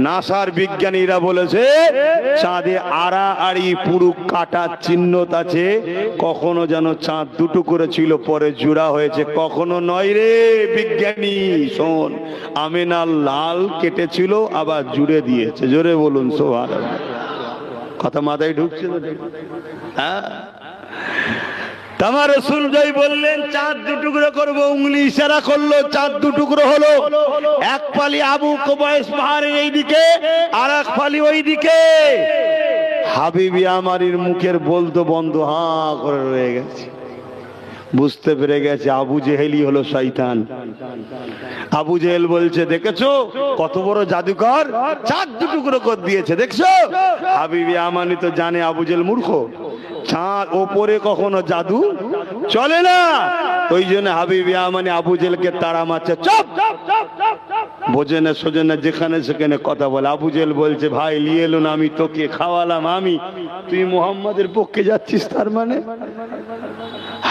নাসার বিজ্ঞানীরা বলেছে চাঁদে আড়াআড়ি পুরু কাটার চিহ্ন আছে, কখনো যেন চাঁদ দুটো করে ছিল পরে জোড়া হয়েছে, কখনো নয় রে বিজ্ঞানী শোন, আমেনার লাল কেটেছিল আবার জুড়ে দিয়েছে। জোরে বলুন সুবহানাল্লাহ। কথা মাথায় ঢুকছে তো? হ্যাঁ, তোমার রাসূল যাই বললেন চাঁদ দু টুকরো করবো, উংলি ইশারা করলো, চাঁদ দু টুকরো হলো। এক ফালি আবু কুবাইস পাহাড়ের এই দিকে, আর এক ফালি ওই দিকে। হাবিবি আমারির মুখের বলতো বন্ধ হাঁ করে রয়ে গেছে। বুঝতে পেরে গেছে আবু জেহেলই হলো শয়তান। আবু জেহেল বলছে দেখেছো কত বড় জাদুকর, চাঁদ দু টুকরো করে দিয়েছে দেখছো। হাবিবি আমানি তো জানে আবু জেহেল মূর্খ, চাঁদ ওপরে কখনো জাদু চলে না। ওই জন্য হাবিবি আমানি আবু জেহেলকে তাড়া মারছে, চুপ বোঝে না সোজে না, যেখানে সেখানে কথা বলে। আবু জেহেল বলছে ভাই নিয়ে এলো না, আমি তোকে খাওয়ালাম আমি, তুই মুহাম্মাদের পক্ষে যাচ্ছিস তার মানে।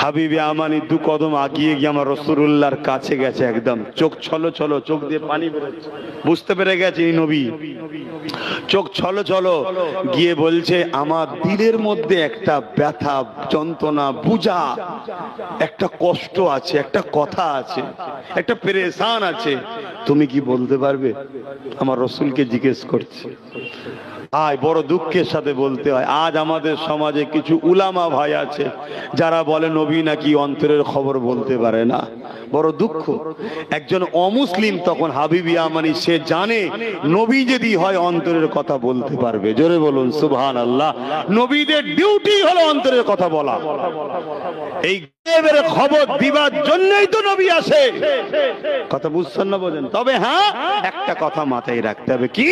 হাবিবি আমানি দু কদম আগিয়ে গিয়ে আমার রাসূলুল্লাহর কাছে গেছে, একদম চোখ ছলো ছলো, চোখ দিয়ে পানি বেরোচ্ছে। বুঝতে পেরে গেছে এই নবী, চোখ ছলো ছলো গিয়ে বলছে আমার দিলের মধ্যে একটা ব্যথা যন্ত্রণা বুঝা, একটা কষ্ট আছে, একটা কথা আছে, একটা পেরেশান আছে, তুমি কি বলতে পারবে? আমার রাসূলকে জিজ্ঞেস করছে। আয় বড় দুঃখের সাথে বলতে হয়, আজ আমাদের সমাজে কিছু উলামা ভাই আছে যারা বলে নবী নাকি অন্তরের খবর বলতে পারে না। বড় দুঃখ। একজন অমুসলিম তখন হাবিবি আমানি সে জানে নবী যদি হয় অন্তরের কথা বলতে পারবে। জোরে বলুন সুবহানাল্লাহ। নবীদের ডিউটি হলো অন্তরের কথা বলা। এই গায়েবের খবর দিবার জন্যই তো নবী আসে। কথা বুঝছেন না বোঝেন? তবে হ্যাঁ একটা কথা মাথায় রাখতে হবে, কি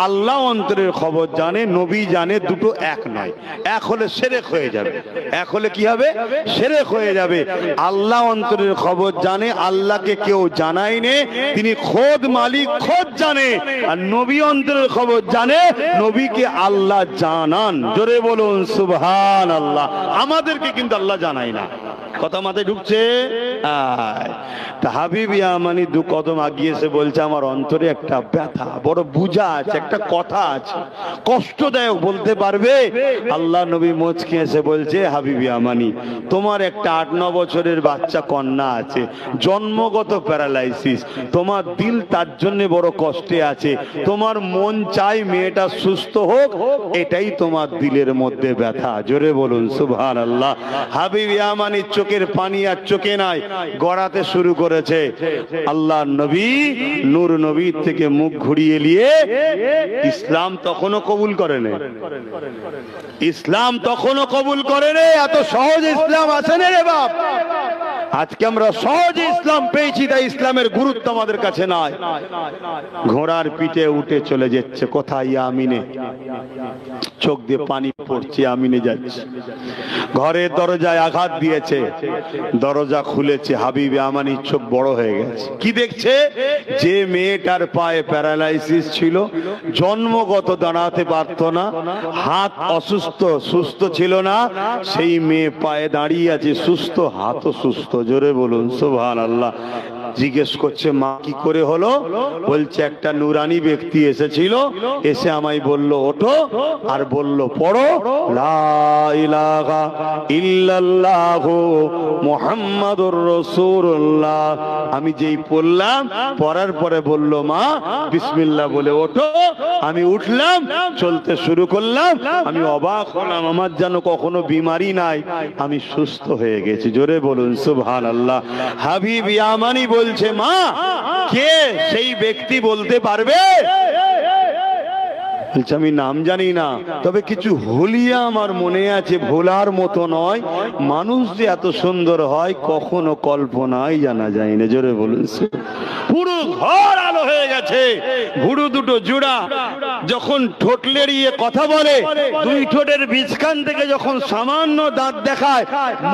আল্লাহ অন্তরের খবর জানে, নবী জানে, দুটো এক নয়। এক হলে শিরক হয়ে যাবে, এক হলে কি হবে? শিরক হয়ে যাবে। আল্লাহ অন্তরের খবর জানে, আল্লাহকে কেউ জানায় নে, তিনি খোদ মালিক খোদ জানে। আর নবী অন্তরের খবর জানে, নবীকে আল্লাহ জানান। জোরে বলুন সুবহানাল্লাহ। আমাদেরকে কিন্তু আল্লাহ জানায় না। কথা মাথায় ঢুকছে? তা হাবিবি আমানি দু কদম আগিয়েছে বলছে আমার অন্তরে একটা ব্যথা, বড় বুঝা আছে, একটা কথা আছে, কষ্টদায়ক, বলতে পারবে? আল্লাহ নবী মুচকি এসে বলছে হাবিবি আমানি তোমার একটা 8-9 বছরের বাচ্চা কন্যা আছে, জন্মগত প্যারালাইসিস, তোমার দিল তার জন্য বড় কষ্টে আছে, তোমার মন চাই মেয়েটা সুস্থ হোক, এটাই তোমার দিলের মধ্যে ব্যথা। জোরে বলুন সুবহানাল্লাহ। হাবিবি আমানি চোখের পানি আর চোখে নাই, গড়াতে শুরু করেছে। আল্লাহ নবী নূর নবী থেকে মুখ ঘুরিয়ে নিয়ে ইসলাম তখনও কবুল করেন, ইসলাম তখনও কবুল করেন। এত সহজ ইসলাম আসে না রে বাপ। আজকে আমরা সহজে ইসলাম পেয়েছি, তাই ইসলামের গুরুত্ব আমাদের কাছে নাই। ঘোড়ার পিঠে উঠে চলে যাচ্ছে কোথায়? আমিনে। চোখ দিয়ে পানি পড়ছে, আমিনে যাচ্ছে। ঘরের দরজায় আঘাত দিয়েছে, দরজা খুলেছে, হাবিবে আমানির চোখ বড় হয়ে গেছে। কি দেখছে? যে মেয়েটার পায়ে প্যারালাইসিস ছিল, জন্মগত দাঁড়াতে পারত না, হাত অসুস্থ, সুস্থ ছিল না, সেই মেয়ে পায়ে দাঁড়িয়ে আছে, সুস্থ, হাতও সুস্থ। জোরে বলুন সুবহানাল্লাহ। জিজ্ঞেস করছে মা কি করে হলো? বলছে একটা নুরানি ব্যক্তি এসেছিল, এসে আমায় বলল ওঠো, আর বলল পড়ো লা ইলাহা ইল্লাল্লাহু মুহাম্মাদুর রাসূলুল্লাহ। আমি যেই পড়লাম, পড়ার পরে বলল মা বিসমিল্লাহ বলে ওঠো। আমি উঠলাম, চলতে শুরু করলাম। আমি অবাক হলাম, আমার যেন কখনো বিমারি নাই, আমি সুস্থ হয়ে গেছি। জোরে বলুন সুবহানাল্লাহ। হাবিবি আমানি বলছে মা কে সেই ব্যক্তি বলতে পারবে? বলছে আমি নাম জানি না, তবে কিছু হুলিয়া আমার মনে আছে, ভোলার মতো নয়। মানুষ যে এত সুন্দর হয় কখনো কল্পনাই জানা যায় না। জোরে বলুন। পুরো ঘর আলো হয়ে গেছে। ভুরু দুটো জোড়া যখন ঠোঁট লেড়িয়ে কথা বলে, দুই ঠোঁটের বীজখান থেকে যখন সামান্য দাঁত দেখায়,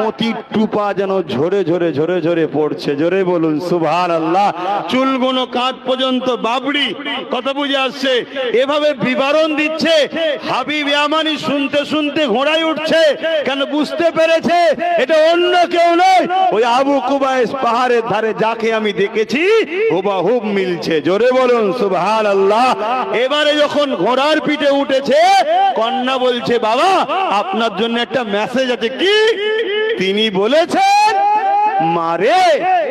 মতির টুপা যেন ঝরে ঝরে ঝরে ঝরে পড়ছে। জোরে বলুন সুবহানাল্লাহ। চুলগুলো কাঁধ পর্যন্ত বাবড়ি। কথা বুঝে আসছে? এভাবে বিবরণ দিচ্ছে। হাবিব ইয়ামানি শুনতে শুনতে ঘোড়ায় উঠছে। কেন? বুঝতে পেরেছে এটা অন্য কেউ নয়, ওই আবু কুবাইস পাহাড়ের ধারে যাকে আমি দেখেছি হুবাহুব মিলছে। জোরে বলুন সুবহানাল্লাহ। এবারে যখন ঘোড়ার পিঠে উঠেছে, কন্যা বলছে বাবা আপনার জন্য একটা মেসেজ আছে। কি? তিনি বলেছেন মারে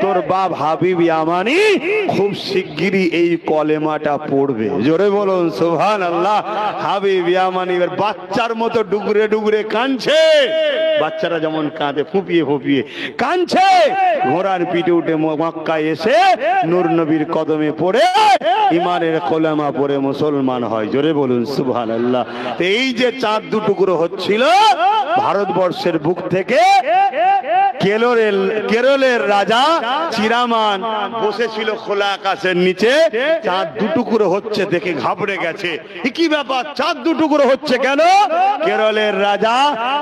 তোর বাপ হাবিব ইয়ামানি খুব শিগগিরই এই কলেমাটা পড়বে। জোরে বলুন সুবহানাল্লাহ। হাবিব ইয়ামানি এর বাচ্চার মতো ডুগরে ডুগরে কাঁদছে। বাচ্চারা যেমন কাঁদে ফুপিয়ে ফুপিয়ে কাঁদছে। ঘোড়ার পিঠে উঠে মক্কায় এসে নূর নবীর কদমে পড়ে ইমানের কলেমা পড়ে মুসলমান হয়। জোরে বলুন সুবহানাল্লাহ। এই যে চাঁদ দুটুকরো হচ্ছিল ভারতবর্ষের বুক থেকে, কেরলের রাজা চিরামান বসেছিল খোলা আকাশের নিচে, চাঁদ দুটুকরো হচ্ছে দেখে ঘাবড়ে গেছে। কি ব্যাপার, চাঁদ দুটুকরো হচ্ছে কেন? কেরলের রাজা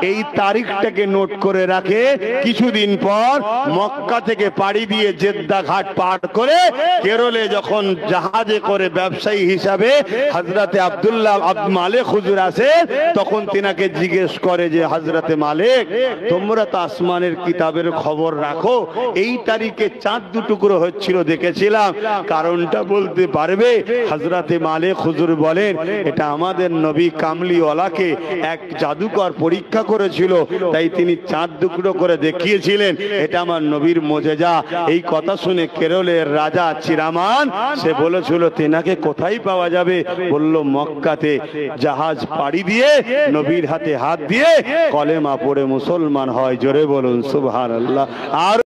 এই তারিখটাকে নোট করে রাখে। কিছুদিন পর মক্কা থেকে পাড়ি দিয়ে জেদ্দা ঘাট পার করে কেরলে যখন জাহাজে করে ব্যবসায়ী হিসাবে হযরতে আব্দুল্লাহ মালিক হুজুর আসে, তখন তিনাকে জিজ্ঞেস করে যে হযরতে মালিক তোমরা তো আসমানের কিতাবের খবর রাখো, এই তারিখে চাঁদ দুটুকরো হচ্ছিল দেখেছিলাম, কারণটা বলতে পারবে? হযরতে মালিক হুজুর বলেন এটা আমাদের নবী কামলিওয়ালাকে এক জাদুকর পরীক্ষা করেছিল, তাই তিনি চাঁদ টুকরো করে দেখিয়েছিলেন। এটা আমার নবীর মুজিজা। এই কথা শুনে কেরলের রাজা চিরামান সে বলেছিল তেনাকে কোথায় পাওয়া যাবে? বলল মক্কাতে। জাহাজ পাড়ি দিয়ে নবীর হাতে হাত দিয়ে কলেমা পড়ে মুসলমান হয়। জোরে বলুন সুবহানাল্লাহ। আর